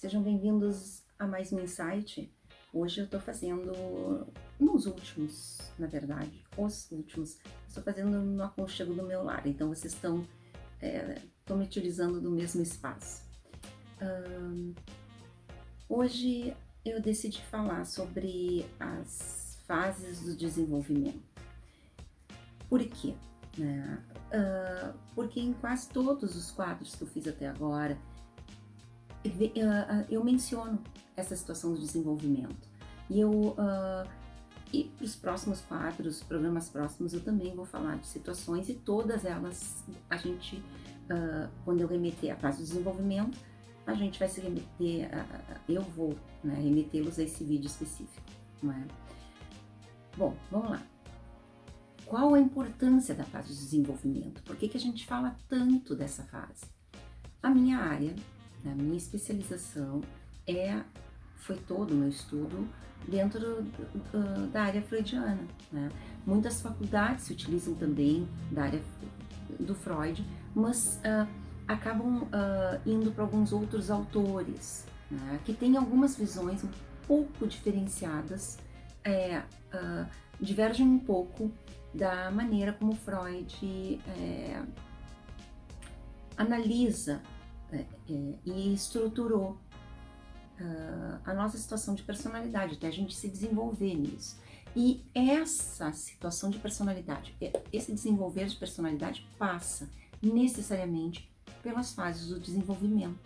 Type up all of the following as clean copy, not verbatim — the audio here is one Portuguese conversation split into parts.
Sejam bem-vindos a mais um Insight. Hoje eu estou fazendo, nos últimos, na verdade, os últimos, estou fazendo no aconchego do meu lar, então vocês estão me utilizando do mesmo espaço. Hoje eu decidi falar sobre as fases do desenvolvimento. Por quê? Porque em quase todos os quadros que eu fiz até agora, eu menciono essa situação do desenvolvimento. E para os próximos quadros, programas próximos, eu também vou falar de situações, e todas elas, quando eu remeter a fase do desenvolvimento, a gente vai se remeter, eu vou remetê-los a esse vídeo específico, não é? Bom, vamos lá. Qual a importância da fase do desenvolvimento? Por que a gente fala tanto dessa fase? A minha área, a minha especialização foi todo o meu estudo dentro da área freudiana, né? Muitas faculdades se utilizam também da área do Freud, mas acabam indo para alguns outros autores, né, que têm algumas visões um pouco diferenciadas, divergem um pouco da maneira como Freud analisa e estruturou a nossa situação de personalidade, até a gente se desenvolver nisso. E essa situação de personalidade, esse desenvolver de personalidade passa necessariamente pelas fases do desenvolvimento.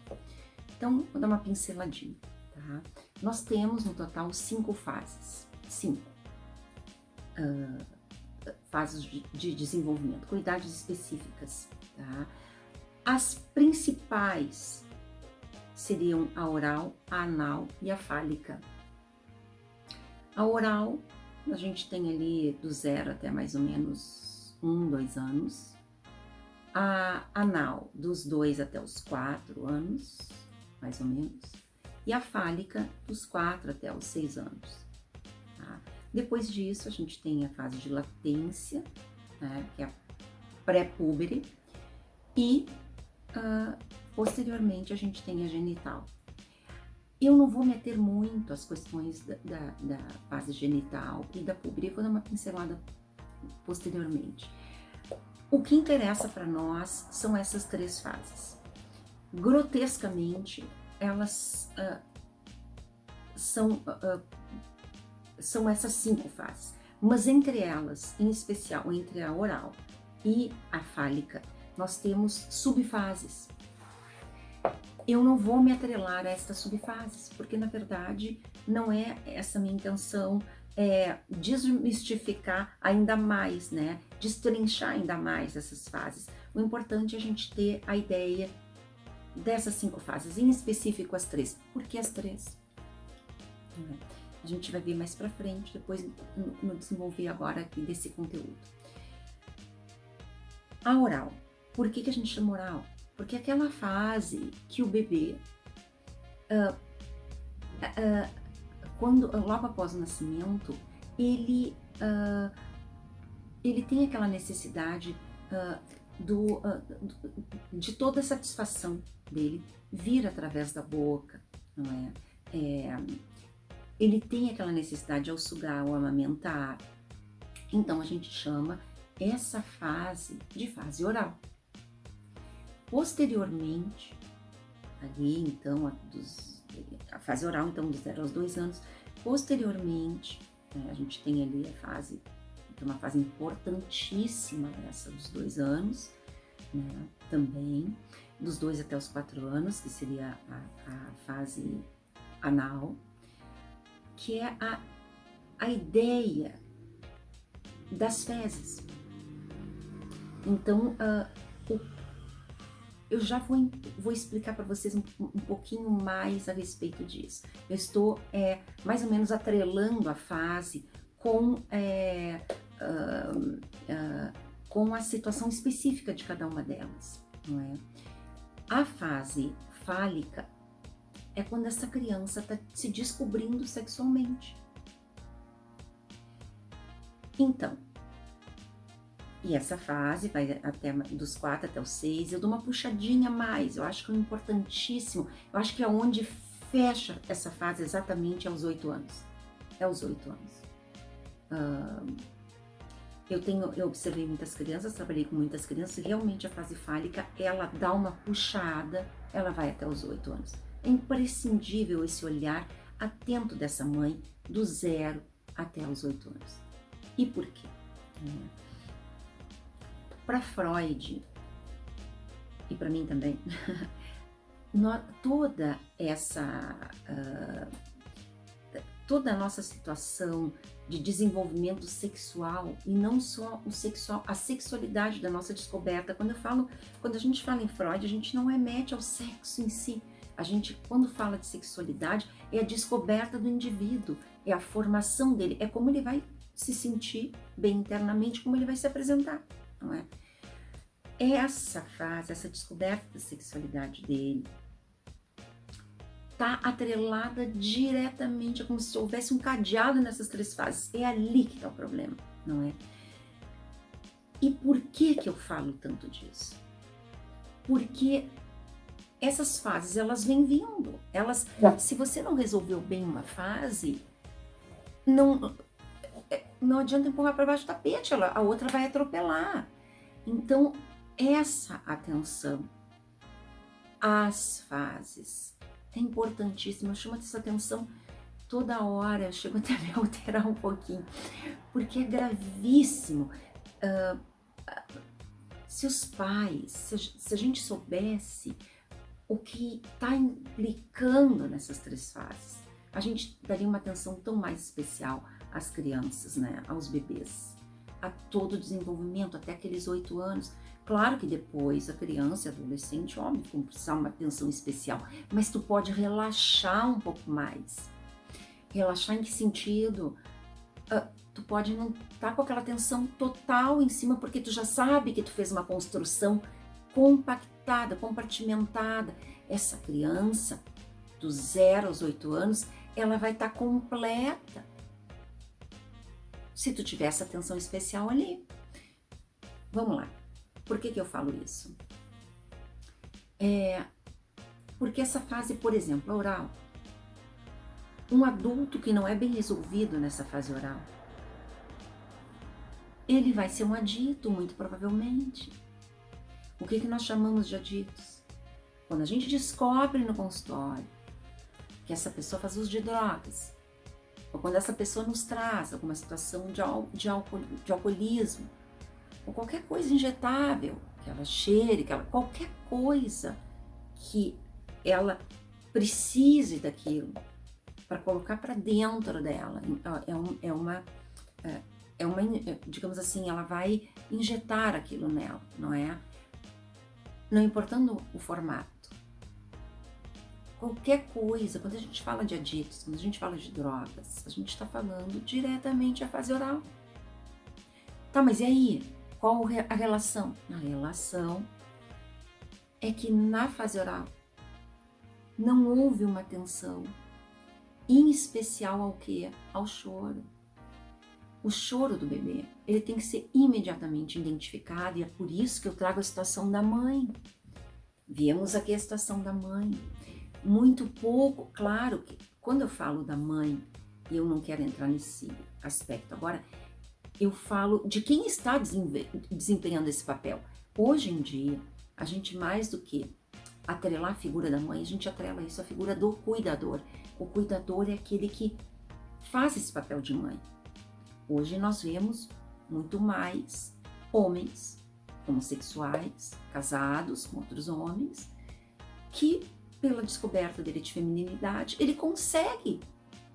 Então, vou dar uma pinceladinha, tá? Nós temos no total 5 fases, 5 fases de desenvolvimento, com idades específicas, tá? As principais seriam a oral, a anal e a fálica. A oral, a gente tem ali do 0 até mais ou menos 1, 2 anos. A anal, dos 2 até os 4 anos, mais ou menos. E a fálica, dos 4 até os 6 anos. Tá? Depois disso, a gente tem a fase de latência, né, que é a pré-púbere, e posteriormente a gente tem a genital. Eu não vou meter muito as questões da fase genital e da púbere, eu vou dar uma pincelada posteriormente. O que interessa para nós são essas 3 fases. Grotescamente, elas são essas 5 fases, mas entre elas, em especial entre a oral e a fálica, nós temos subfases. Eu não vou me atrelar a estas subfases, porque na verdade não é essa minha intenção, desmistificar ainda mais, né? Destrinchar ainda mais essas fases. O importante é a gente ter a ideia dessas 5 fases, em específico as 3. Por que as 3? A gente vai ver mais pra frente, depois no desenvolver agora aqui desse conteúdo. A oral. Por que a gente chama oral? Porque é aquela fase que o bebê, logo após o nascimento, ele tem aquela necessidade de toda a satisfação dele vir através da boca, não é? Ele tem aquela necessidade ao sugar, ao amamentar. Então a gente chama essa fase de fase oral. Posteriormente, ali então, a fase oral, então, dos 0 aos 2 anos, posteriormente, a gente tem ali uma fase importantíssima, essa dos 2 anos, né, também, dos 2 até os 4 anos, que seria a fase anal, que é a ideia das fezes. Então, eu já vou explicar para vocês um pouquinho mais a respeito disso. Eu estou mais ou menos atrelando a fase com a situação específica de cada uma delas, não é? A fase fálica é quando essa criança está se descobrindo sexualmente. Então, e essa fase vai até dos 4 até os 6, eu dou uma puxadinha a mais, eu acho que é importantíssimo, eu acho que é onde fecha essa fase exatamente aos 8 anos. É aos 8 anos. Eu observei muitas crianças, trabalhei com muitas crianças, e realmente a fase fálica, ela dá uma puxada, ela vai até os 8 anos. É imprescindível esse olhar atento dessa mãe, do 0 até os 8 anos. E por quê? Para Freud, e para mim também, toda a nossa situação de desenvolvimento sexual, e não só o sexual, a sexualidade da nossa descoberta. Quando a gente fala em Freud, a gente não remete ao sexo em si. A gente, quando fala de sexualidade, é a descoberta do indivíduo, é a formação dele, é como ele vai se sentir bem internamente, como ele vai se apresentar, não é? Essa fase, essa descoberta da sexualidade dele, está atrelada diretamente, é como se houvesse um cadeado nessas 3 fases. É ali que está o problema, não é? E por que eu falo tanto disso? Porque essas fases, elas vêm vindo. Se você não resolveu bem uma fase, não adianta empurrar para baixo do tapete, a outra vai atropelar. Então, essa atenção às fases é importantíssimo. Eu chamo essa atenção toda hora, eu chego até a me alterar um pouquinho, porque é gravíssimo. Se os pais, se a gente soubesse o que está implicando nessas 3 fases, a gente daria uma atenção tão mais especial às crianças, né, aos bebês, a todo o desenvolvimento, até aqueles 8 anos. Claro que depois a criança e adolescente, óbvio, vão precisar uma atenção especial, mas tu pode relaxar um pouco mais. Relaxar em que sentido? Tu pode não estar com aquela atenção total em cima, porque tu já sabe que tu fez uma construção compactada, compartimentada. Essa criança, do 0 aos 8 anos, ela vai estar completa se tu tiver essa atenção especial ali. Vamos lá. Por que eu falo isso? Porque essa fase, por exemplo, a oral, um adulto que não é bem resolvido nessa fase oral, ele vai ser um adito, muito provavelmente. O que nós chamamos de aditos? Quando a gente descobre no consultório que essa pessoa faz uso de drogas, ou quando essa pessoa nos traz alguma situação de alcoolismo, ou qualquer coisa injetável, que ela cheire, qualquer coisa que ela precise daquilo para colocar para dentro dela, digamos assim, ela vai injetar aquilo nela, não é? Não importando o formato. Qualquer coisa, quando a gente fala de aditos, quando a gente fala de drogas, a gente está falando diretamente à fase oral. Tá, mas e aí? Qual a relação? A relação é que na fase oral não houve uma atenção, em especial ao quê? Ao choro. O choro do bebê, ele tem que ser imediatamente identificado, e é por isso que eu trago a situação da mãe. Viemos aqui a situação da mãe. Muito pouco, claro que quando eu falo da mãe, e eu não quero entrar nesse aspecto agora, eu falo de quem está desempenhando esse papel. Hoje em dia, a gente mais do que atrelar a figura da mãe, a gente atrela isso à figura do cuidador. O cuidador é aquele que faz esse papel de mãe. Hoje nós vemos muito mais homens homossexuais, casados com outros homens, que pela descoberta dele de feminilidade, ele consegue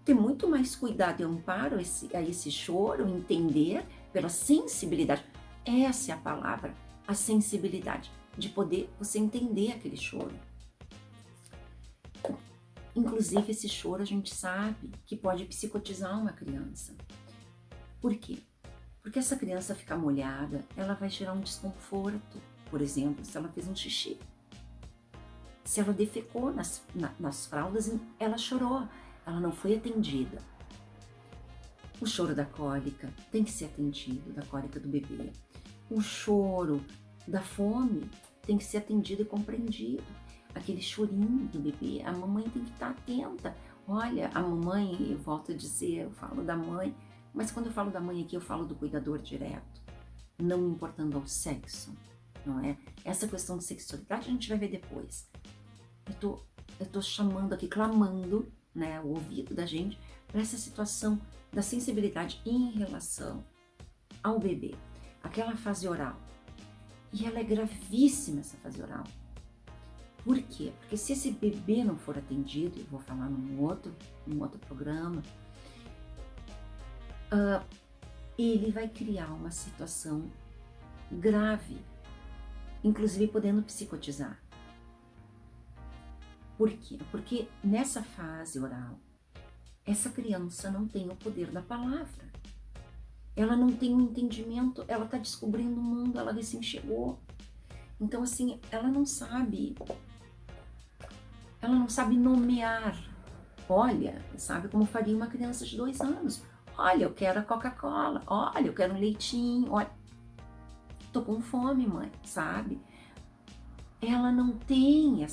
ter muito mais cuidado e amparo a esse choro, entender pela sensibilidade. Essa é a palavra, a sensibilidade, de poder você entender aquele choro. Inclusive, esse choro a gente sabe que pode psicotizar uma criança. Por quê? Porque essa criança ficar molhada, ela vai gerar um desconforto. Por exemplo, se ela fez um xixi. Se ela defecou nas fraldas, ela chorou. Ela não foi atendida. O choro da cólica tem que ser atendido, da cólica do bebê. O choro da fome tem que ser atendido e compreendido. aquele chorinho do bebê, a mamãe tem que estar atenta. Olha, a mamãe, eu volto a dizer, eu falo da mãe, mas quando eu falo da mãe aqui, eu falo do cuidador direto, não importando ao sexo, não é? Essa questão de sexualidade a gente vai ver depois. Eu tô chamando aqui, clamando, né, o ouvido da gente para essa situação da sensibilidade em relação ao bebê, aquela fase oral. E ela é gravíssima, essa fase oral. Por quê? Porque se esse bebê não for atendido, eu vou falar num outro programa, ele vai criar uma situação grave, inclusive podendo psicotizar. Por quê? Porque nessa fase oral, essa criança não tem o poder da palavra. Ela não tem um entendimento, ela está descobrindo o mundo, ela recém chegou. Então, assim, ela não sabe nomear. Olha, sabe como faria uma criança de 2 anos. Olha, eu quero a Coca-Cola. Olha, eu quero um leitinho. Olha, tô com fome, mãe, sabe? Ela não tem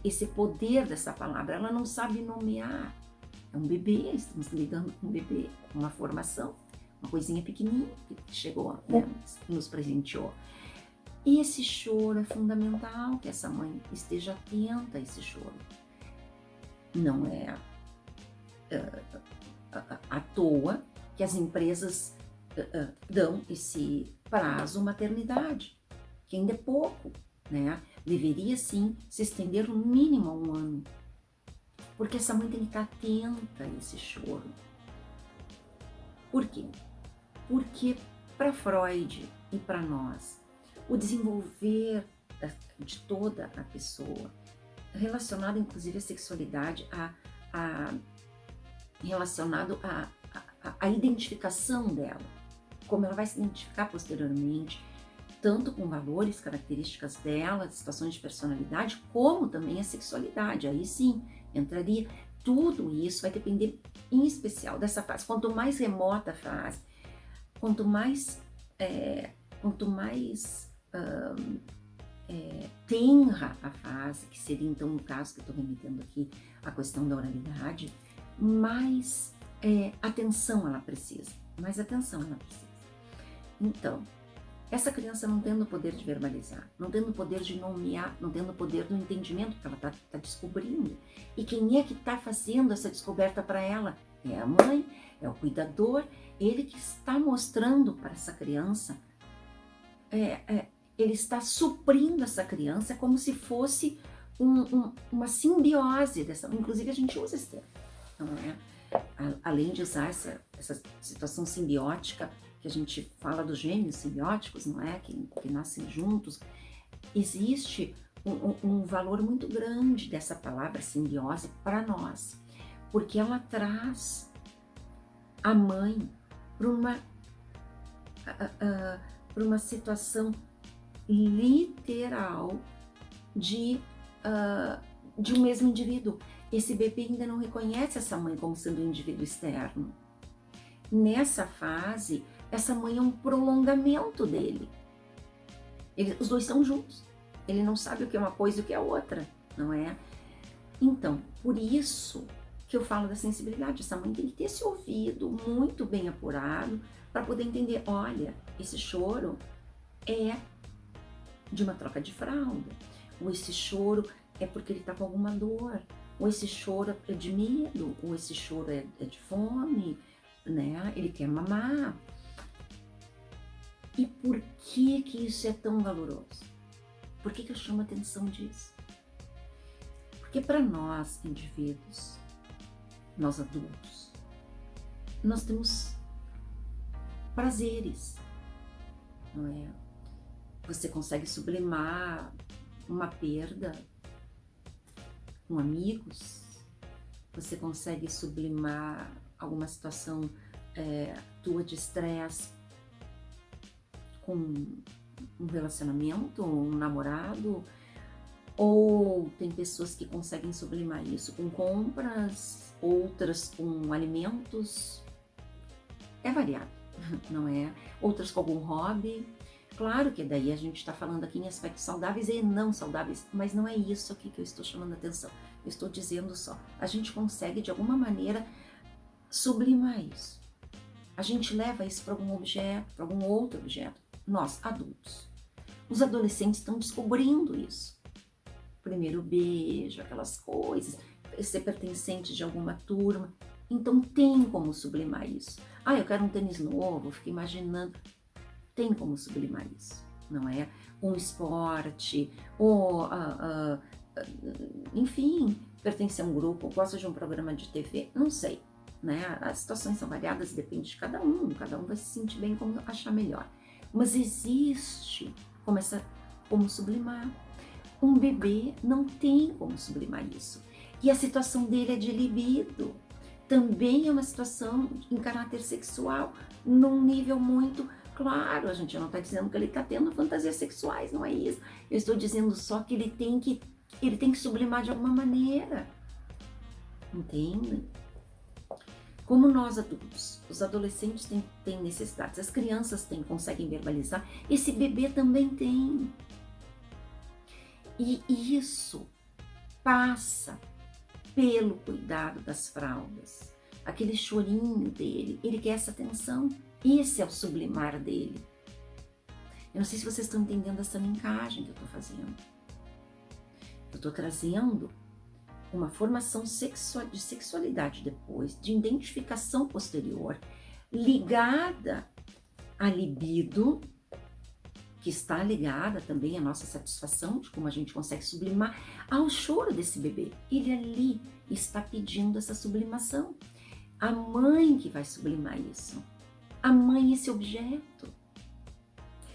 esse poder dessa palavra, ela não sabe nomear. É um bebê, estamos lidando com um bebê, com uma formação, uma coisinha pequenininha que chegou, né, nos presenteou. E esse choro é fundamental, que essa mãe esteja atenta a esse choro. Não é à toa que as empresas dão esse prazo maternidade, que ainda é pouco, né? Deveria sim se estender no mínimo a 1 ano, porque essa mãe tem que estar atenta a esse choro. Por quê? Porque para Freud e para nós, o desenvolver de toda a pessoa, relacionado inclusive à sexualidade, relacionado à identificação dela, como ela vai se identificar posteriormente, tanto com valores, características dela, situações de personalidade, como também a sexualidade. Aí sim, entraria. Tudo isso vai depender, em especial, dessa fase. Quanto mais remota a fase, quanto mais tenra a fase, que seria então no caso que eu estou remetendo aqui a questão da oralidade, mais atenção ela precisa, Então, essa criança não tendo o poder de verbalizar, não tendo o poder de nomear, não tendo o poder do entendimento que ela está descobrindo. E quem é que está fazendo essa descoberta para ela? É a mãe, é o cuidador, ele que está mostrando para essa criança, ele está suprindo essa criança como se fosse uma simbiose dessa. Inclusive a gente usa esse termo, não é? Além de usar essa situação simbiótica, que a gente fala dos gêmeos simbióticos, não é? Que nascem juntos, existe um valor muito grande dessa palavra simbiose para nós, porque ela traz a mãe para uma situação literal de um mesmo indivíduo. Esse bebê ainda não reconhece essa mãe como sendo um indivíduo externo. Nessa fase, essa mãe é um prolongamento dele. Os dois estão juntos. Ele não sabe o que é uma coisa e o que é outra, não é? Então, por isso que eu falo da sensibilidade. Essa mãe tem que ter esse ouvido muito bem apurado para poder entender, olha, esse choro é de uma troca de fralda, ou esse choro é porque ele está com alguma dor, ou esse choro é de medo, ou esse choro é de fome, né? Ele quer mamar. E por que isso é tão valoroso? Por que eu chamo a atenção disso? Porque para nós, indivíduos, nós adultos, nós temos prazeres, não é? Você consegue sublimar uma perda com amigos, você consegue sublimar alguma situação tua de estresse com um relacionamento, um namorado, ou tem pessoas que conseguem sublimar isso com compras, outras com alimentos, é variável, não é? Outras com algum hobby. Claro que daí a gente está falando aqui em aspectos saudáveis e não saudáveis, mas não é isso aqui que eu estou chamando a atenção. Eu estou dizendo só, a gente consegue de alguma maneira sublimar isso. A gente leva isso para algum objeto, para algum outro objeto. Nós, adultos. Os adolescentes estão descobrindo isso. Primeiro beijo, aquelas coisas, ser pertencente de alguma turma. Então tem como sublimar isso. Ah, eu quero um tênis novo, fico imaginando. Tem como sublimar isso, não é? Um esporte, ou enfim, pertencer a um grupo, gosta de um programa de TV, não sei, né? As situações são variadas, depende de cada um vai se sentir bem como achar melhor. Mas existe como sublimar. Um bebê não tem como sublimar isso. E a situação dele é de libido. Também é uma situação em caráter sexual, num nível muito claro. A gente não está dizendo que ele está tendo fantasias sexuais, não é isso. Eu estou dizendo só que ele tem que sublimar de alguma maneira. Entende? Como nós adultos, os adolescentes têm necessidades, as crianças conseguem verbalizar, esse bebê também tem. E isso passa pelo cuidado das fraldas, aquele chorinho dele, ele quer essa atenção, esse é o sublimar dele. Eu não sei se vocês estão entendendo essa linkagem que eu estou fazendo. Eu estou trazendo uma formação de sexualidade depois, de identificação posterior, ligada à libido, que está ligada também à nossa satisfação, de como a gente consegue sublimar, ao choro desse bebê. Ele ali está pedindo essa sublimação. A mãe que vai sublimar isso. A mãe, esse objeto.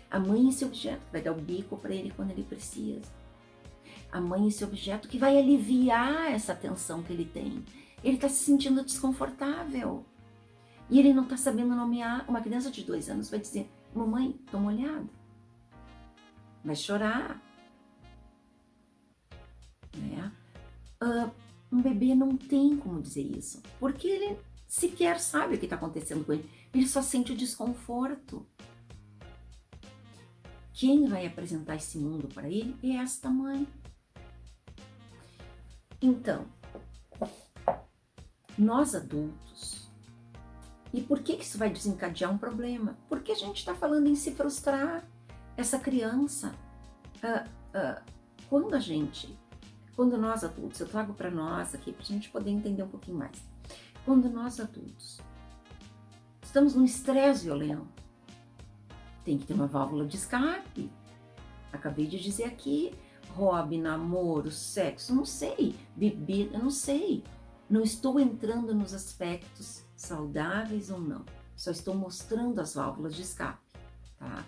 A mãe, esse objeto que vai dar o bico para ele quando ele precisa. A mãe, esse objeto que vai aliviar essa tensão que ele tem. Ele está se sentindo desconfortável. E ele não está sabendo nomear. Uma criança de 2 anos vai dizer: mamãe, estou molhada. Vai chorar. Né? Um bebê não tem como dizer isso, porque ele sequer sabe o que está acontecendo com ele. Ele só sente o desconforto. Quem vai apresentar esse mundo para ele é esta mãe. Então, nós adultos, e por que isso vai desencadear um problema? Porque a gente está falando em se frustrar. Essa criança, quando nós adultos, eu trago para nós aqui, para a gente poder entender um pouquinho mais. Quando nós adultos estamos num estresse violento, tem que ter uma válvula de escape. Acabei de dizer aqui, hobby, namoro, sexo, não sei, bebida, não sei. Não estou entrando nos aspectos saudáveis ou não. Só estou mostrando as válvulas de escape, tá?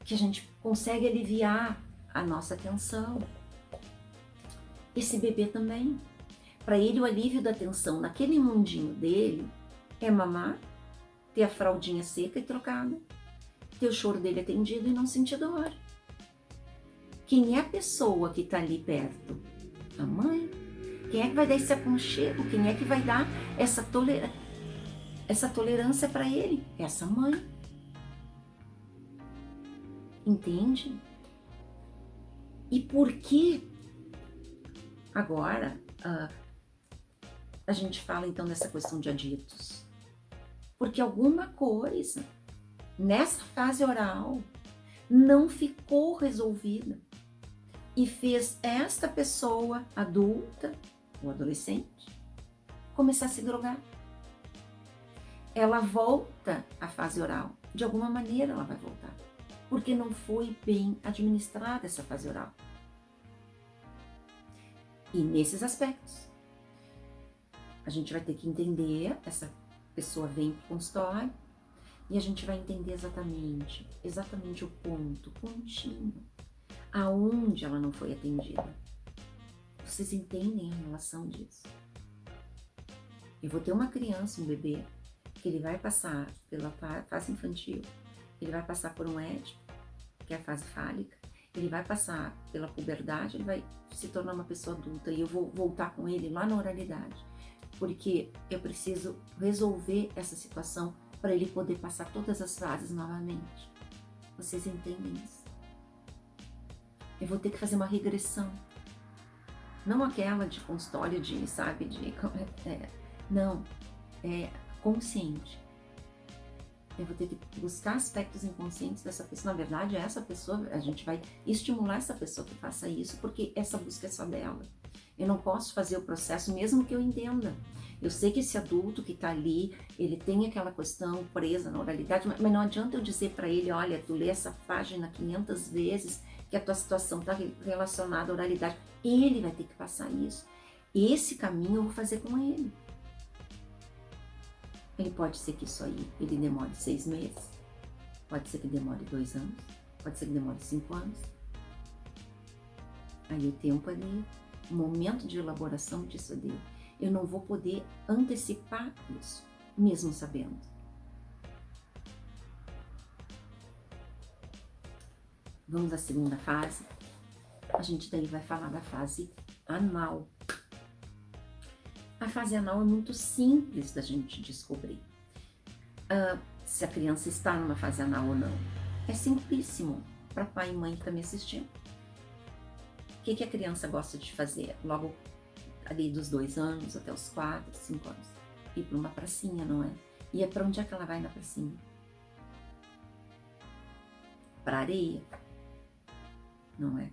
Que a gente consegue aliviar a nossa tensão. Esse bebê também. Para ele, o alívio da tensão naquele mundinho dele é mamar, ter a fraldinha seca e trocada, ter o choro dele atendido e não sentir dor. Quem é a pessoa que está ali perto? A mãe. Quem é que vai dar esse aconchego? Quem é que vai dar essa tolerância para ele? Essa mãe. Entende? E por que agora a gente fala então dessa questão de aditos? Porque alguma coisa nessa fase oral não ficou resolvida e fez esta pessoa adulta ou adolescente começar a se drogar. Ela volta à fase oral, de alguma maneira ela vai voltar. Porque não foi bem administrada essa fase oral. E nesses aspectos, a gente vai ter que entender, essa pessoa vem para o consultório, e a gente vai entender exatamente o pontinho, aonde ela não foi atendida. Vocês entendem a relação disso? Eu vou ter uma criança, um bebê, que ele vai passar pela fase infantil, ele vai passar por um édipo, que é a fase fálica, ele vai passar pela puberdade, ele vai se tornar uma pessoa adulta e eu vou voltar com ele lá na oralidade, porque eu preciso resolver essa situação para ele poder passar todas as fases novamente. Vocês entendem isso? Eu vou ter que fazer uma regressão. Não aquela de consultório de, sabe, não, é consciente. Eu vou ter que buscar aspectos inconscientes dessa pessoa. Na verdade, essa pessoa, a gente vai estimular essa pessoa que faça isso, porque essa busca é só dela. Eu não posso fazer o processo mesmo que eu entenda. Eu sei que esse adulto que está ali, ele tem aquela questão presa na oralidade, mas não adianta eu dizer para ele, olha, tu lê essa página 500 vezes, que a tua situação está relacionada à oralidade. Ele vai ter que passar isso. Esse caminho eu vou fazer com ele. Ele pode ser que isso aí ele demore 6 meses, pode ser que demore 2 anos, pode ser que demore 5 anos. Aí o tempo ali, o momento de elaboração disso dele, eu não vou poder antecipar isso, mesmo sabendo. Vamos à segunda fase. A gente daí vai falar da fase anal. A fase anal é muito simples da gente descobrir se a criança está numa fase anal ou não. É simplíssimo para pai e mãe que estão me assistindo. O que a criança gosta de fazer? Logo ali dos 2 anos até os 4, 5 anos. Ir para uma pracinha, não é? E é para onde é que ela vai na pracinha? Para areia, não é?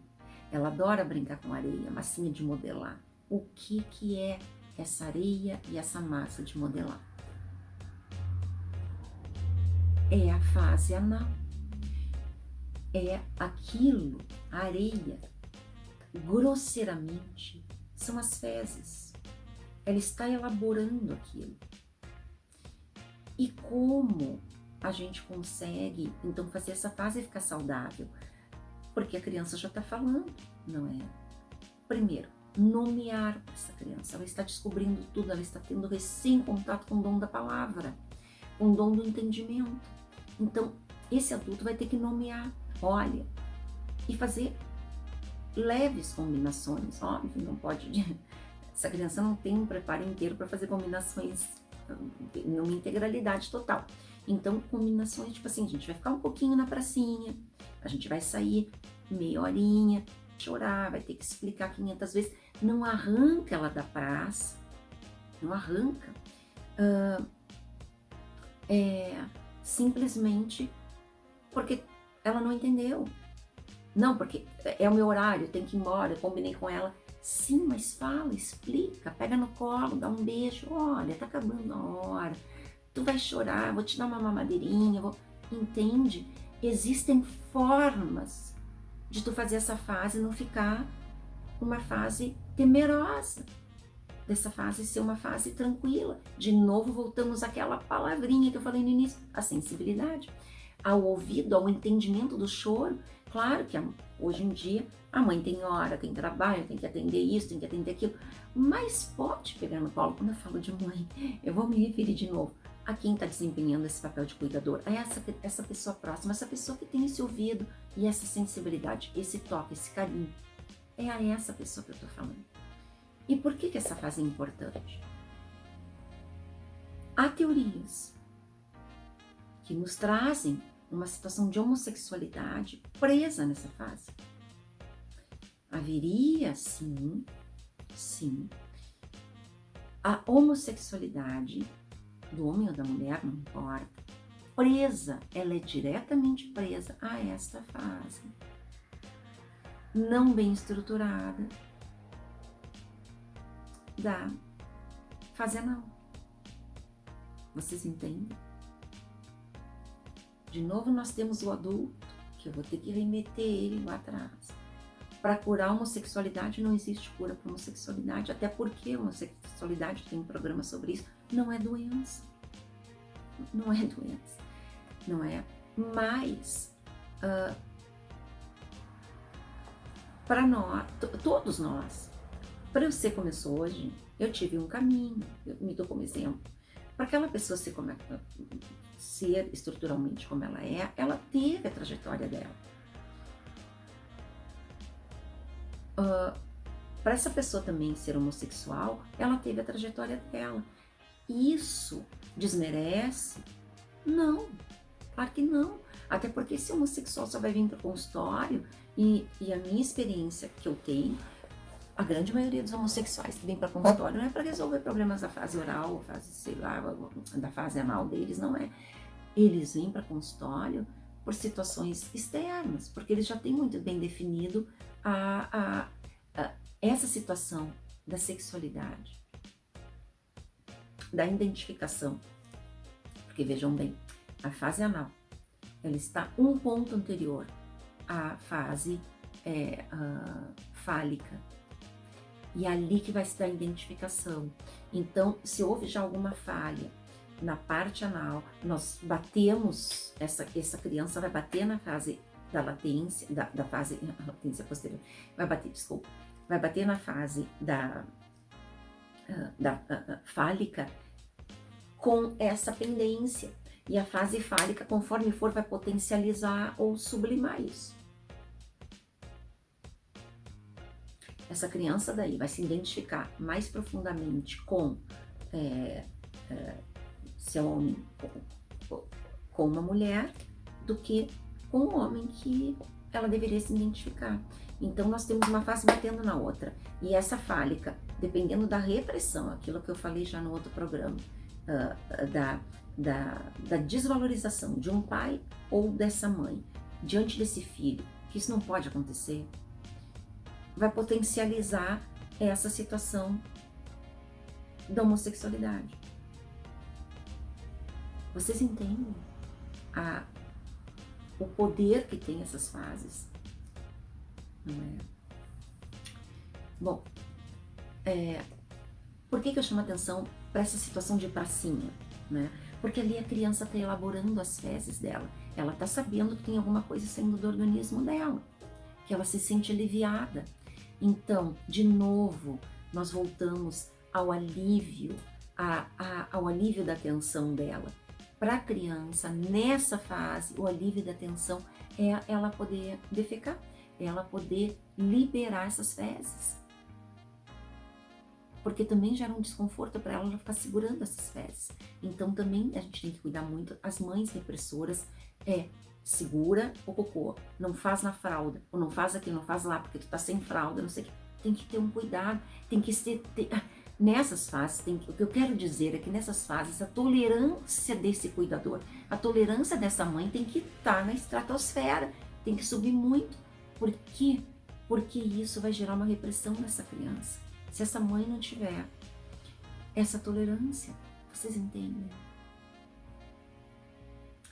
Ela adora brincar com areia, massinha de modelar. O que é essa areia e essa massa de modelar? É a fase anal. É aquilo, a areia, grosseiramente, são as fezes. Ela está elaborando aquilo. E como a gente consegue, então, fazer essa fase ficar saudável? Porque a criança já está falando, não é? Primeiro, nomear essa criança. Ela está descobrindo tudo, ela está tendo recém-contato com o dom da palavra, com o dom do entendimento. Então, esse adulto vai ter que nomear, olha, e fazer leves combinações. Óbvio, não pode... Essa criança não tem um preparo inteiro para fazer combinações numa integralidade total. Então, combinações, tipo assim, a gente vai ficar um pouquinho na pracinha, a gente vai sair meia horinha, chorar, vai ter que explicar 500 vezes. Não arranca ela da praça, não arranca. Simplesmente porque ela não entendeu. Não, porque é o meu horário, eu tenho que ir embora, eu combinei com ela. Sim, mas fala, explica, pega no colo, dá um beijo. Olha, tá acabando a hora, tu vai chorar, vou te dar uma mamadeirinha, entende? Existem formas de tu fazer essa fase não ficar uma fase temerosa, dessa fase ser uma fase tranquila. De novo, voltamos àquela palavrinha que eu falei no início, a sensibilidade. Ao ouvido, ao entendimento do choro. Claro que hoje em dia a mãe tem hora, tem trabalho, tem que atender isso, tem que atender aquilo, mas pode pegar no colo. Quando eu falo de mãe, eu vou me referir de novo a quem está desempenhando esse papel de cuidador, a essa pessoa próxima, essa pessoa que tem esse ouvido e essa sensibilidade, esse toque, esse carinho. É a essa pessoa que eu estou falando. E por que essa fase é importante? Há teorias que nos trazem uma situação de homossexualidade presa nessa fase. Haveria, sim, a homossexualidade do homem ou da mulher, não importa, presa, ela é diretamente presa a esta fase. Não bem estruturada da fase anal. Vocês entendem? De novo, nós temos o adulto, que eu vou ter que remeter ele lá atrás. Para curar a homossexualidade, não existe cura para homossexualidade, até porque a homossexualidade, tem um programa sobre isso, não é doença. Não é doença. Não é. Mas, para nós, todos nós, para eu ser como eu sou hoje, eu tive um caminho, eu me dou como exemplo. Para aquela pessoa ser estruturalmente como ela teve a trajetória dela. Para essa pessoa também ser homossexual, ela teve a trajetória dela. Isso desmerece? Não. Claro que não. Até porque esse homossexual só vai vir para o consultório e a minha experiência que eu tenho, a grande maioria dos homossexuais que vem para consultório não é para resolver problemas da fase oral, fase, sei lá, da fase anal deles, não é. Eles vêm para consultório por situações externas, porque eles já têm muito bem definido essa situação da sexualidade, da identificação. Porque vejam bem, a fase anal, ela está um ponto anterior à fase fálica. E é ali que vai se dar a identificação. Então, se houve já alguma falha na parte anal, nós batemos, essa criança vai bater na fase da latência, da fase, a latência posterior, vai bater na fase da fálica com essa pendência. E a fase fálica, conforme for, vai potencializar ou sublimar isso. Essa criança daí vai se identificar mais profundamente com se é um homem com uma mulher do que com um homem que ela deveria se identificar. Então nós temos uma face batendo na outra. E essa fálica, dependendo da repressão, aquilo que eu falei já no outro programa, da desvalorização de um pai ou dessa mãe diante desse filho, que isso não pode acontecer, vai potencializar essa situação da homossexualidade. Vocês entendem o poder que tem essas fases? Não é? Bom, por que eu chamo atenção para essa situação de pracinha, né? Porque ali a criança está elaborando as fezes dela, ela está sabendo que tem alguma coisa saindo do organismo dela, que ela se sente aliviada. Então, de novo, nós voltamos ao alívio, ao alívio da tensão dela. Para a criança, nessa fase, o alívio da tensão é ela poder defecar, é ela poder liberar essas fezes. Porque também gera um desconforto para ela ficar segurando essas fezes. Então também a gente tem que cuidar muito, as mães repressoras, segura o cocô, não faz na fralda, ou não faz aqui, não faz lá, porque tu tá sem fralda, não sei o que. Tem que ter um cuidado, tem que ser... Nessas fases, o que eu quero dizer é que nessas fases, a tolerância desse cuidador, a tolerância dessa mãe tem que estar na estratosfera, tem que subir muito. Por quê? Porque isso vai gerar uma repressão nessa criança. Se essa mãe não tiver essa tolerância, vocês entendem?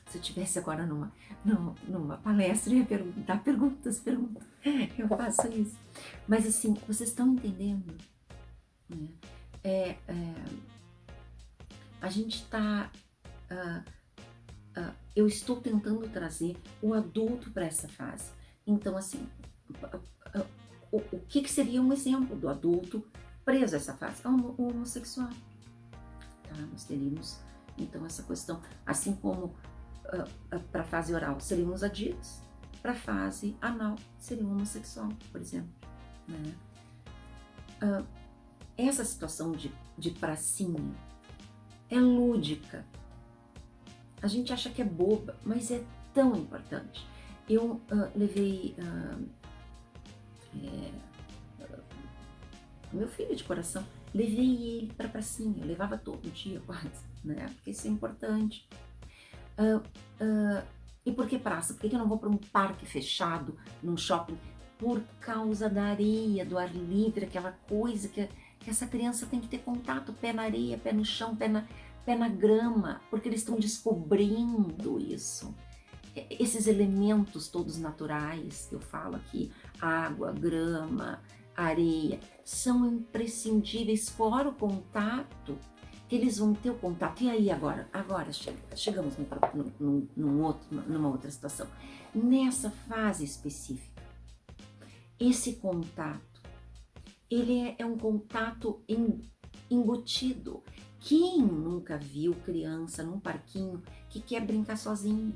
Se eu estivesse agora numa palestra, eu ia perguntar perguntas. Eu faço isso. Mas assim, vocês estão entendendo? A gente está... eu estou tentando trazer o adulto para essa fase. Então, assim, o que seria um exemplo do adulto preso a essa fase? O homossexual. Tá? Nós teríamos, então, essa questão. Assim como para a fase oral seriam os adidos, para a fase anal seria um homossexual, por exemplo. Né? Essa situação de pracinha é lúdica. A gente acha que é boba, mas é tão importante. Eu levei meu filho de coração, levei ele para a pracinha, eu levava todo dia quase, né? Porque isso é importante. E por que praça? Por que eu não vou para um parque fechado, num shopping? Por causa da areia, do ar livre, aquela coisa que essa criança tem que ter contato, pé na areia, pé no chão, pé na grama, porque eles estão descobrindo isso. Esses elementos todos naturais que eu falo aqui, água, grama, areia, são imprescindíveis, fora o contato, que eles vão ter o contato. E aí agora chegamos numa outra situação. Nessa fase específica, esse contato, ele é um contato embutido. Quem nunca viu criança num parquinho que quer brincar sozinho?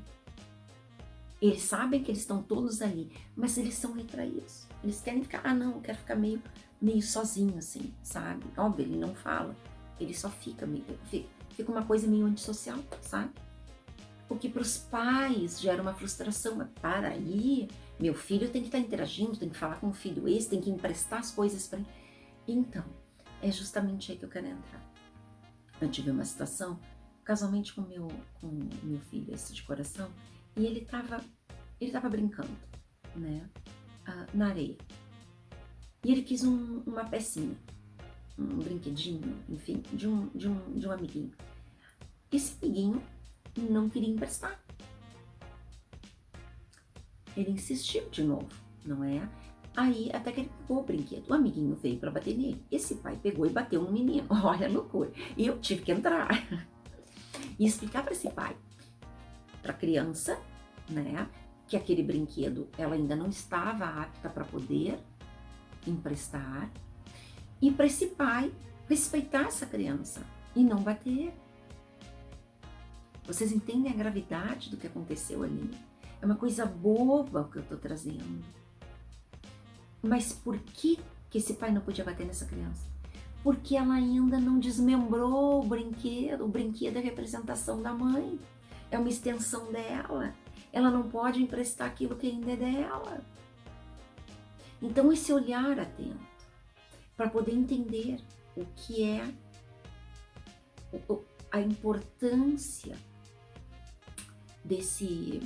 Eles sabem que eles estão todos ali, mas eles são retraídos. Eles querem ficar, não, eu quero ficar meio sozinho assim, sabe? Óbvio, ele não fala, ele só fica uma coisa meio antissocial, sabe? O que para os pais gera uma frustração. Mas para aí, meu filho tem que estar interagindo, tem que falar com o filho esse, tem que emprestar as coisas para ele. Então, é justamente aí que eu quero entrar. Eu tive uma situação, casualmente com meu filho, esse de coração, e ele tava brincando, né, na areia. E ele quis uma pecinha, um brinquedinho, enfim, de um amiguinho. Esse amiguinho não queria emprestar. Ele insistiu de novo, não é? Aí, até que ele pegou o brinquedo. O amiguinho veio para bater nele. Esse pai pegou e bateu no menino. Olha a loucura. E eu tive que entrar e explicar para esse pai, para a criança, né, que aquele brinquedo ela ainda não estava apta para poder emprestar, e para esse pai respeitar essa criança e não bater. Vocês entendem a gravidade do que aconteceu ali? É uma coisa boba o que eu estou trazendo. Mas por que esse pai não podia bater nessa criança? Porque ela ainda não desmembrou o brinquedo. O brinquedo é a representação da mãe. É uma extensão dela. Ela não pode emprestar aquilo que ainda é dela. Então, esse olhar atento, para poder entender o que é a importância desse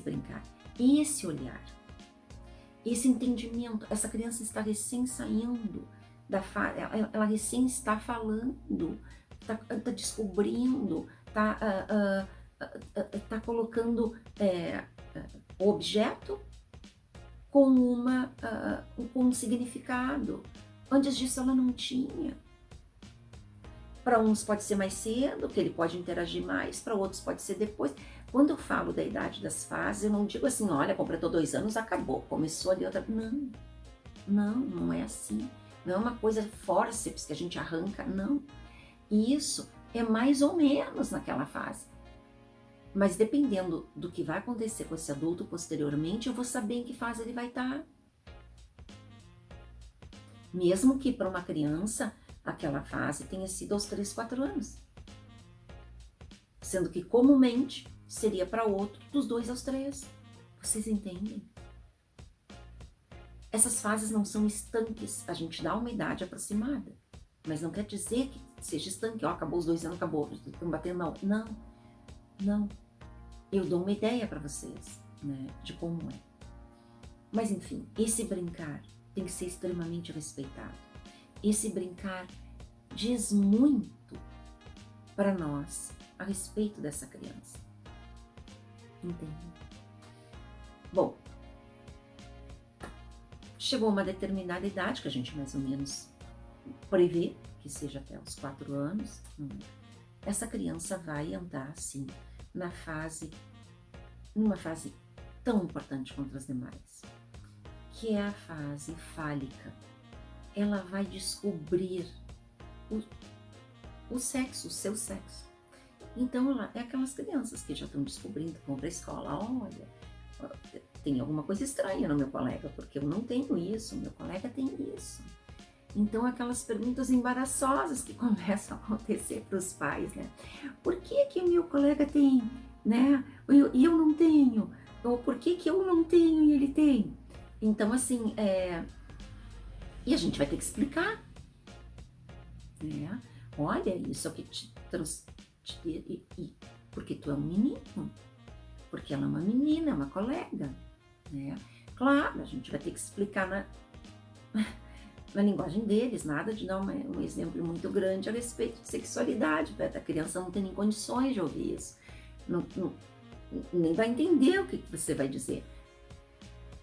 brincar, esse olhar, esse entendimento. Essa criança está recém saindo ela recém está falando, está descobrindo, está colocando o objeto com um significado. Antes disso ela não tinha. Para uns pode ser mais cedo, que ele pode interagir mais, para outros pode ser depois. Quando eu falo da idade das fases, eu não digo assim, olha, completou 2 anos, acabou, começou ali outra. Não é assim. Não é uma coisa fórceps que a gente arranca, não. Isso é mais ou menos naquela fase. Mas dependendo do que vai acontecer com esse adulto posteriormente, eu vou saber em que fase ele vai estar. Mesmo que para uma criança aquela fase tenha sido aos 3, 4 anos. Sendo que comumente seria para outro dos 2 aos 3. Vocês entendem? Essas fases não são estanques, a gente dá uma idade aproximada. Mas não quer dizer que seja estanque, acabou os 2 anos, acabou, estão batendo, não. Eu dou uma ideia para vocês, né, de como é. Mas enfim, esse brincar tem que ser extremamente respeitado. Esse brincar diz muito para nós a respeito dessa criança. Entende? Bom, chegou uma determinada idade, que a gente mais ou menos prevê que seja até os 4 anos, essa criança vai entrar, sim, numa fase tão importante quanto as demais, que é a fase fálica. Ela vai descobrir o sexo, o seu sexo. Então, ela é aquelas crianças que já estão descobrindo, vão para a escola, olha, tem alguma coisa estranha no meu colega, porque eu não tenho isso, meu colega tem isso. Então, aquelas perguntas embaraçosas que começam a acontecer para os pais, né? Por que o meu colega tem, né? E eu não tenho? Ou por que eu não tenho e ele tem? Então, assim, e a gente vai ter que explicar, né? Olha, isso é o que te trouxe, porque tu é um menino, porque ela é uma menina, é uma colega, né? Claro, a gente vai ter que explicar na linguagem deles, nada de dar um exemplo muito grande a respeito de sexualidade, a criança não tem nem condições de ouvir isso, nem vai entender o que você vai dizer.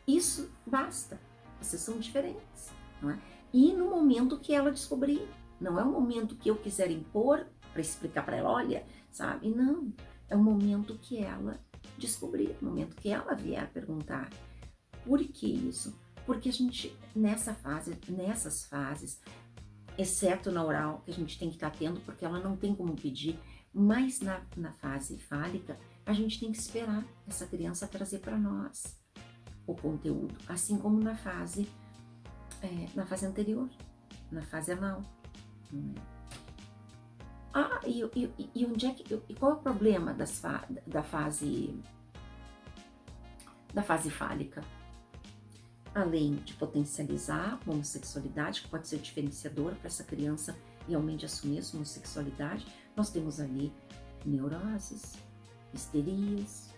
Isso basta, vocês são diferentes, não é? E no momento que ela descobrir, não é o momento que eu quiser impor para explicar para ela, olha, sabe? Não, é o momento que ela descobrir, o momento que ela vier perguntar. Por que isso? Porque a gente, nessas fases, exceto na oral, que a gente tem que estar atento, porque ela não tem como pedir, mas na fase fálica, a gente tem que esperar essa criança trazer para nós o conteúdo, assim como na fase anterior, na fase anal. E onde é que, e qual é o problema da fase fálica? Além de potencializar a homossexualidade, que pode ser diferenciador para essa criança realmente assumir a sua homossexualidade, nós temos ali neuroses, histerias,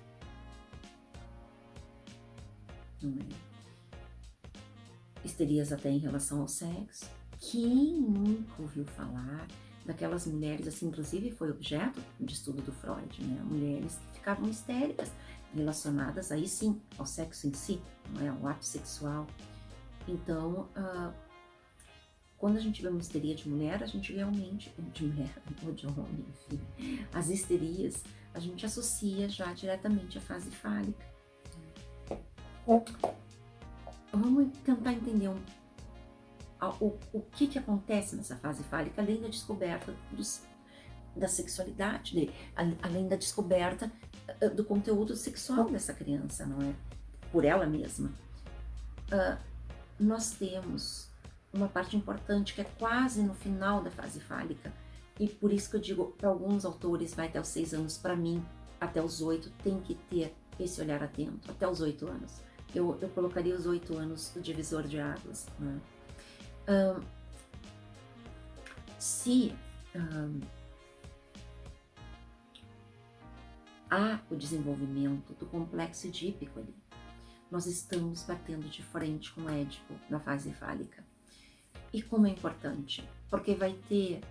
não é? Histerias até em relação ao sexo. Quem nunca ouviu falar daquelas mulheres, assim, inclusive foi objeto de estudo do Freud, né? Mulheres que ficavam histéricas, relacionadas aí sim ao sexo em si, não é? Ao ato sexual. Então, quando a gente vê uma histeria de mulher, a gente realmente, de mulher ou de homem, enfim, as histerias, a gente associa já diretamente à fase fálica. Vamos tentar entender o que acontece nessa fase fálica, além da descoberta da sexualidade dele, além da descoberta do conteúdo sexual dessa criança, não é? Por ela mesma. Nós temos uma parte importante que é quase no final da fase fálica, e por isso que eu digo, para alguns autores vai até os 6 anos, para mim, até os 8, tem que ter esse olhar atento, até os 8 anos. Eu colocaria os 8 anos do divisor de águas, né? Se há o desenvolvimento do complexo edípico ali, nós estamos batendo de frente com o Édipo na fase fálica. E como é importante? Porque vai ter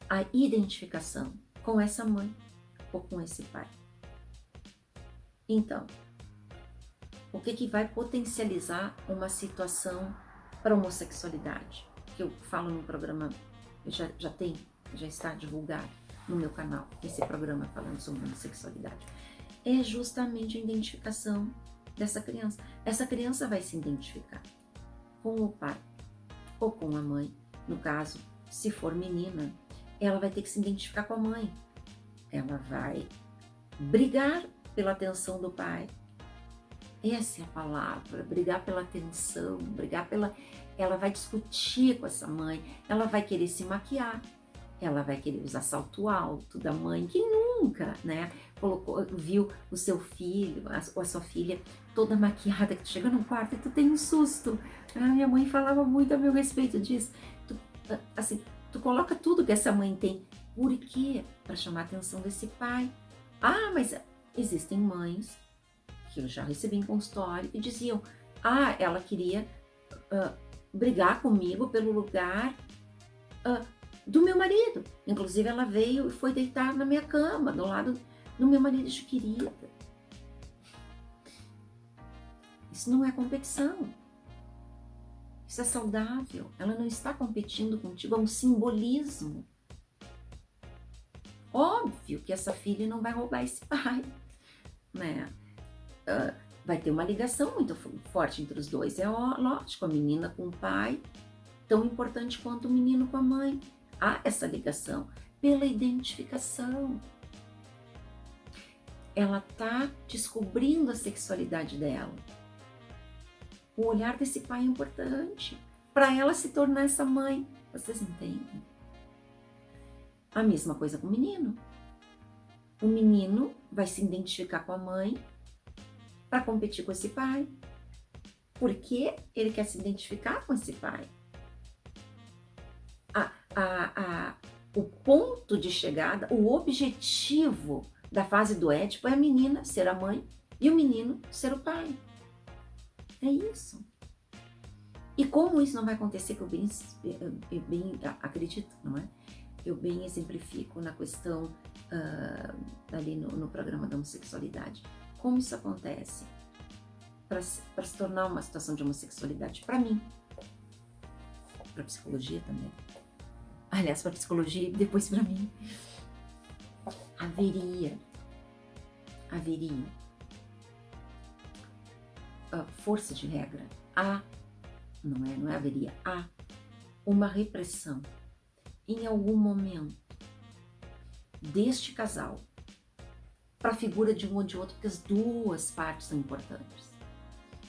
a identificação com essa mãe ou com esse pai. Então, o que vai potencializar uma situação para homossexualidade? Que eu falo no programa, já está divulgado no meu canal, esse programa falando sobre homossexualidade. É justamente a identificação dessa criança. Essa criança vai se identificar com o pai ou com a mãe. No caso, se for menina, ela vai ter que se identificar com a mãe. Ela vai brigar pela atenção do pai. Essa é a palavra, brigar pela atenção, ela vai discutir com essa mãe, ela vai querer se maquiar, ela vai querer usar salto alto da mãe, que nunca, né, viu o seu filho ou a sua filha toda maquiada, que tu chega no quarto e tu tem um susto. Minha mãe falava muito a meu respeito disso. Tu coloca tudo que essa mãe tem. Por quê? Para chamar a atenção desse pai. Mas existem mães que eu já recebi em consultório e diziam, ela queria brigar comigo pelo lugar do meu marido. Inclusive ela veio e foi deitar na minha cama, do lado do meu marido. Querida, isso não é competição. Isso é saudável. Ela não está competindo contigo, é um simbolismo. Óbvio que essa filha não vai roubar esse pai, né? Vai ter uma ligação muito forte entre os dois. É lógico, a menina com o pai, tão importante quanto o menino com a mãe. Há essa ligação pela identificação. Ela está descobrindo a sexualidade dela. O olhar desse pai é importante para ela se tornar essa mãe. Vocês entendem? A mesma coisa com o menino. O menino vai se identificar com a mãe para competir com esse pai. Porque ele quer se identificar com esse pai. O ponto de chegada, o objetivo da fase do Édipo é a menina ser a mãe e o menino ser o pai. É isso. E como isso não vai acontecer, que eu bem acredito, não é? Eu bem exemplifico na questão ali no programa da homossexualidade. Como isso acontece para se tornar uma situação de homossexualidade? Para mim, para a psicologia também. Aliás, para a psicologia e depois para mim. Haveria força de regra, não haveria, há uma repressão em algum momento deste casal para a figura de um ou de outro, porque as duas partes são importantes.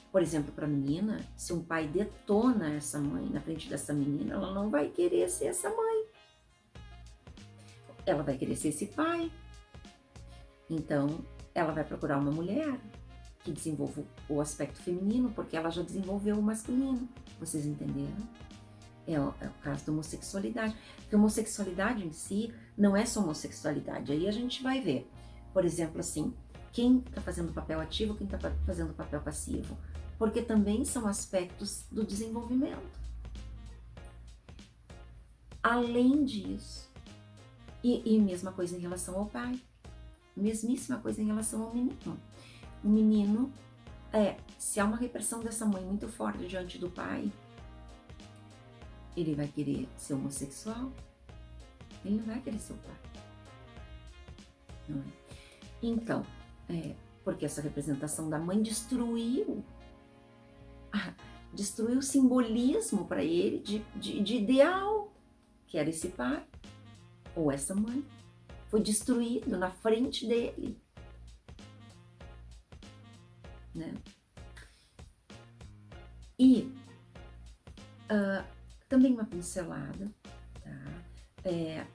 Por exemplo, para a menina, se um pai detona essa mãe na frente dessa menina, ela não vai querer ser essa mãe. ela vai querer ser esse pai. Então, ela vai procurar uma mulher que desenvolva o aspecto feminino, porque ela já desenvolveu o masculino. Vocês entenderam? É o caso da homossexualidade. Porque a homossexualidade em si não é só homossexualidade. Aí a gente vai ver, por exemplo, assim, quem está fazendo papel ativo, quem está fazendo papel passivo. Porque também são aspectos do desenvolvimento. Além disso, e mesma coisa em relação ao pai, mesmíssima coisa em relação ao menino. O menino, se há uma repressão dessa mãe muito forte diante do pai, ele vai querer ser homossexual? Ele não vai querer ser o pai. Não é? Então, porque essa representação da mãe destruiu o simbolismo para ele de ideal, que era esse pai ou essa mãe. Foi destruído na frente dele. Né? E também uma pincelada, tá?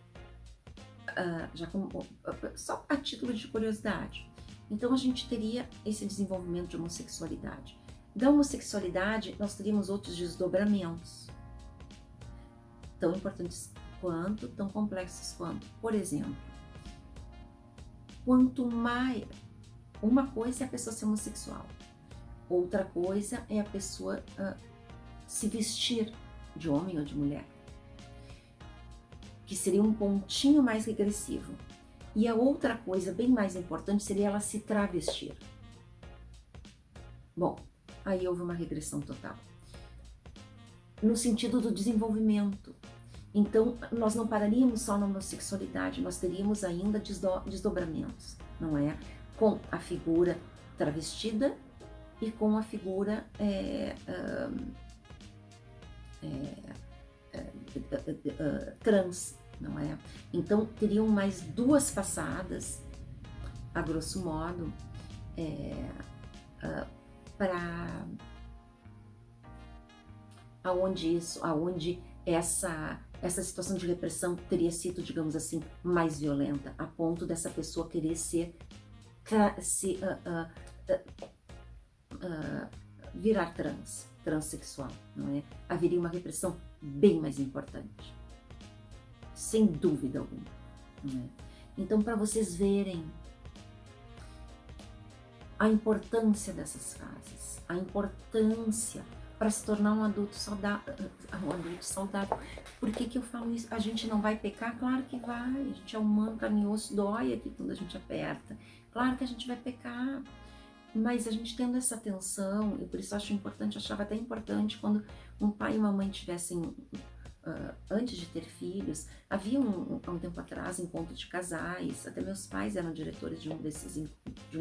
Só a título de curiosidade. Então a gente teria esse desenvolvimento de homossexualidade. Da homossexualidade, nós teríamos outros desdobramentos, tão importantes quanto, tão complexos quanto. Por exemplo, quanto mais... Uma coisa é a pessoa ser homossexual, outra coisa é a pessoa se vestir de homem ou de mulher, que seria um pontinho mais regressivo. E a outra coisa, bem mais importante, seria ela se travestir. Bom, aí houve uma regressão total. No sentido do desenvolvimento. Então, nós não pararíamos só na homossexualidade, nós teríamos ainda desdobramentos, não é? Com a figura travestida e com a figura trans, não é? Então, teriam mais duas passadas, a grosso modo, para aonde essa situação de repressão teria sido, digamos assim, mais violenta, a ponto dessa pessoa querer virar transexual, não é? Haveria uma repressão bem mais importante, sem dúvida alguma, não é? Então, para vocês verem a importância dessas fases, a importância para se tornar um adulto saudável. Por que eu falo isso? A gente não vai pecar? Claro que vai, a gente é humano, carne e osso, dói aqui quando a gente aperta. Claro que a gente vai pecar, mas a gente tendo essa atenção, e por isso eu acho importante, achava até importante quando um pai e uma mãe tivessem, antes de ter filhos, havia há um tempo atrás encontro de casais, até meus pais eram diretores de um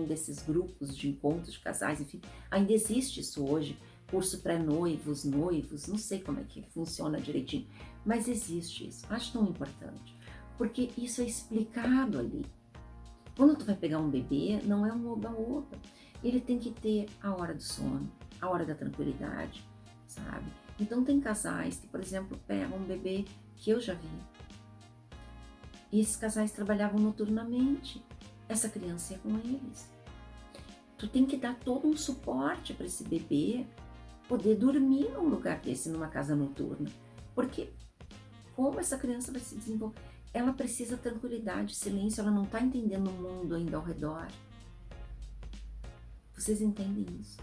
desses grupos de encontros de casais, enfim, ainda existe isso hoje, curso pré-noivos, noivos, não sei como é que funciona direitinho, mas existe isso, acho tão importante, porque isso é explicado ali. Quando tu vai pegar um bebê, não é um oba-oba, ele tem que ter a hora do sono, a hora da tranquilidade, sabe? Então tem casais que, por exemplo, pegam um bebê que eu já vi, e esses casais trabalhavam noturnamente, essa criança ia com eles. Tu tem que dar todo um suporte para esse bebê poder dormir num lugar desse, numa casa noturna, porque como essa criança vai se desenvolver? Ela precisa de tranquilidade, silêncio, ela não está entendendo o mundo ainda ao redor. Vocês entendem isso?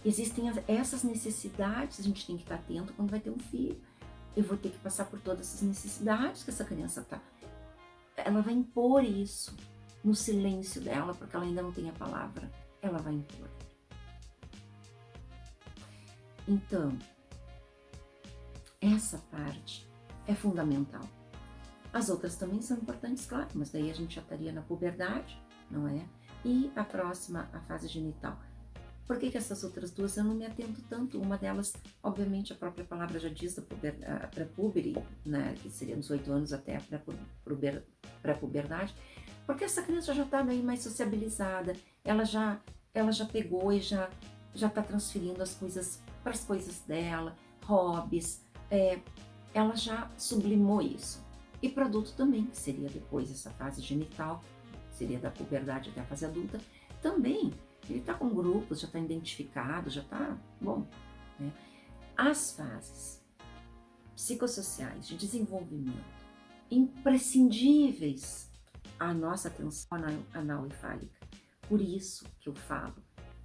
Existem essas necessidades, a gente tem que estar atento quando vai ter um filho. Eu vou ter que passar por todas essas necessidades que essa criança está. Ela vai impor isso no silêncio dela, porque ela ainda não tem a palavra. Ela vai impor. Então, essa parte é fundamental. As outras também são importantes, claro, mas daí a gente já estaria na puberdade, não é? E a próxima, a fase genital. Por que essas outras duas eu não me atento tanto? Uma delas, obviamente, a própria palavra já diz, a pré-pubere, né? Que seria dos 8 anos até a pré-puberdade, porque essa criança já está bem mais sociabilizada, ela já pegou e já está transferindo as coisas para as coisas dela, hobbies, ela já sublimou isso. E para adulto também, que seria depois essa fase genital, seria da puberdade até a fase adulta, também ele está com grupos, já está identificado, já está bom, né? As fases psicossociais de desenvolvimento imprescindíveis à nossa atenção anal e fálica. Por isso que eu falo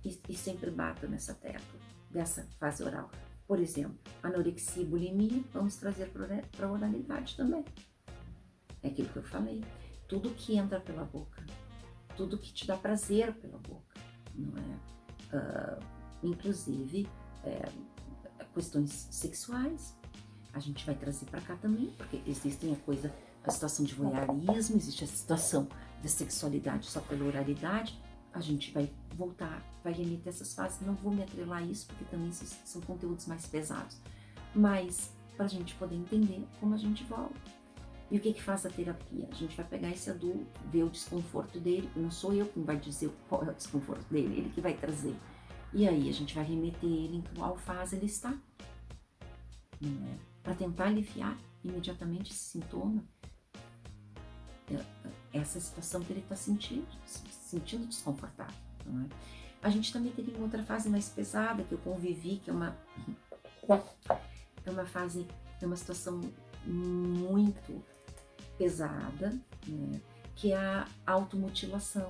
e sempre bato nessa tecla dessa fase oral. Por exemplo, anorexia e bulimia, vamos trazer para a oralidade também. É aquilo que eu falei. Tudo que entra pela boca, tudo que te dá prazer pela boca, não é? Inclusive, questões sexuais, a gente vai trazer para cá também, porque existem a situação de voyeurismo, existe a situação da sexualidade só pela oralidade. A gente vai voltar, vai remeter essas fases, não vou me atrelar a isso, porque também são conteúdos mais pesados, mas para a gente poder entender como a gente volta. E o que faz a terapia? A gente vai pegar esse adulto, ver o desconforto dele, não sou eu quem vai dizer qual é o desconforto dele, ele que vai trazer. E aí a gente vai remeter ele em qual fase ele está, para tentar aliviar imediatamente esse sintoma, essa situação que ele está sentindo desconfortável, não é? A gente também teria uma outra fase mais pesada que eu convivi, que é uma fase, é uma situação muito pesada, né? Que é a automutilação.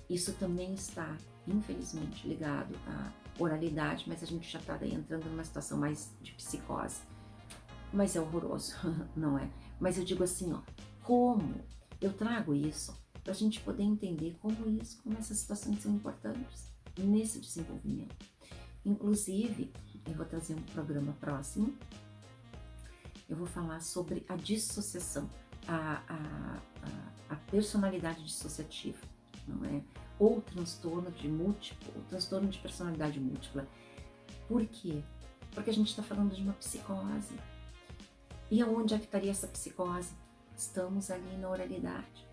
Isso também está, infelizmente, ligado à oralidade, mas a gente já está entrando numa situação mais de psicose. Mas é horroroso, não é? Mas eu digo assim, ó, como eu trago isso para a gente poder entender como essas situações são importantes nesse desenvolvimento. Inclusive, eu vou trazer um programa próximo, eu vou falar sobre a dissociação, a personalidade dissociativa, não é? Ou transtorno de personalidade múltipla. Por quê? Porque a gente está falando de uma psicose. E aonde é que estaria essa psicose? Estamos ali na oralidade.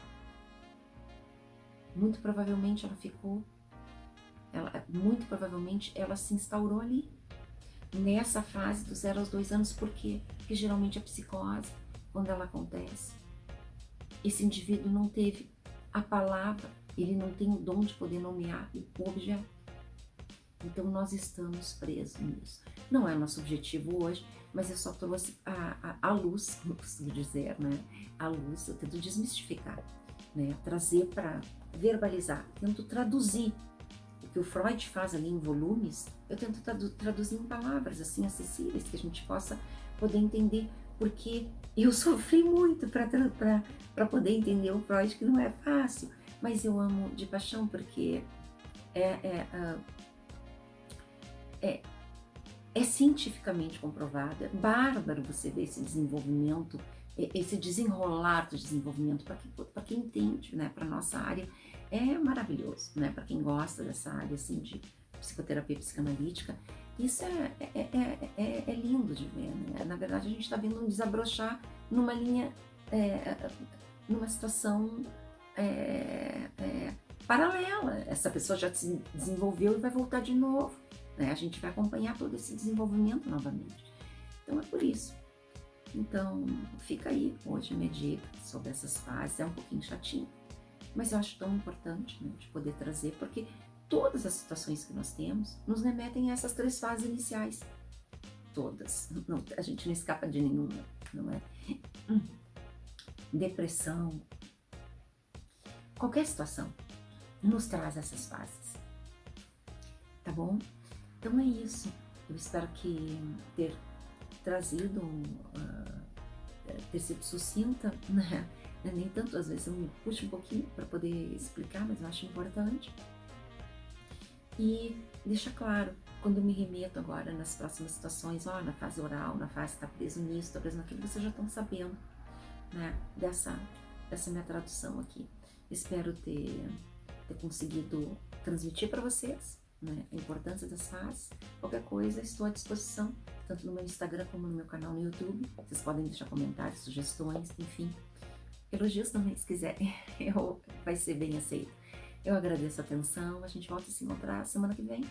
Muito provavelmente ela se instaurou ali, nessa fase dos 0 aos 2 anos. Por quê? Porque geralmente a psicose, quando ela acontece, esse indivíduo não teve a palavra, ele não tem o dom de poder nomear o objeto. Então nós estamos presos nisso. Não é nosso objetivo hoje, mas eu só trouxe a luz, como eu costumo dizer, né? A luz, eu tento desmistificar, né? Trazer para verbalizar, tento traduzir o que o Freud faz ali em volumes, eu tento traduzir em palavras assim acessíveis, que a gente possa poder entender, porque eu sofri muito para poder entender o Freud, que não é fácil, mas eu amo de paixão, porque é cientificamente comprovado. É bárbaro você ver esse desenvolvimento, esse desenrolar do desenvolvimento para quem entende, né, para nossa área. É maravilhoso, né, para quem gosta dessa área assim de psicoterapia psicanalítica. Isso é lindo de ver, né? Na verdade, a gente está vendo um desabrochar numa linha, numa situação paralela. Essa pessoa já se desenvolveu e vai voltar de novo, né? A gente vai acompanhar todo esse desenvolvimento novamente. Então é por isso. Então fica aí hoje a minha dica sobre essas fases. É um pouquinho chatinho, mas eu acho tão importante, né, de poder trazer, porque todas as situações que nós temos nos remetem a essas 3 fases iniciais. Todas. Não, a gente não escapa de nenhuma, não é? Depressão, qualquer situação nos traz essas fases. Tá bom? Então é isso. Eu espero que ter trazido, ter sido sucinta, né? Nem tanto, às vezes eu me puxo um pouquinho para poder explicar, mas eu acho importante. E deixa claro, quando eu me remeto agora nas próximas situações, na fase oral, na fase está preso nisso, está preso naquilo, vocês já estão sabendo, né, dessa minha tradução aqui. Espero ter conseguido transmitir para vocês, né, a importância das fases. Qualquer coisa, estou à disposição, tanto no meu Instagram como no meu canal no YouTube. Vocês podem deixar comentários, sugestões, enfim. Elogios também, se quiserem, vai ser bem aceito. Eu agradeço a atenção, a gente volta a se encontrar semana que vem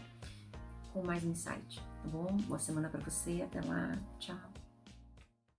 com mais insight, tá bom? Boa semana para você, até lá, tchau!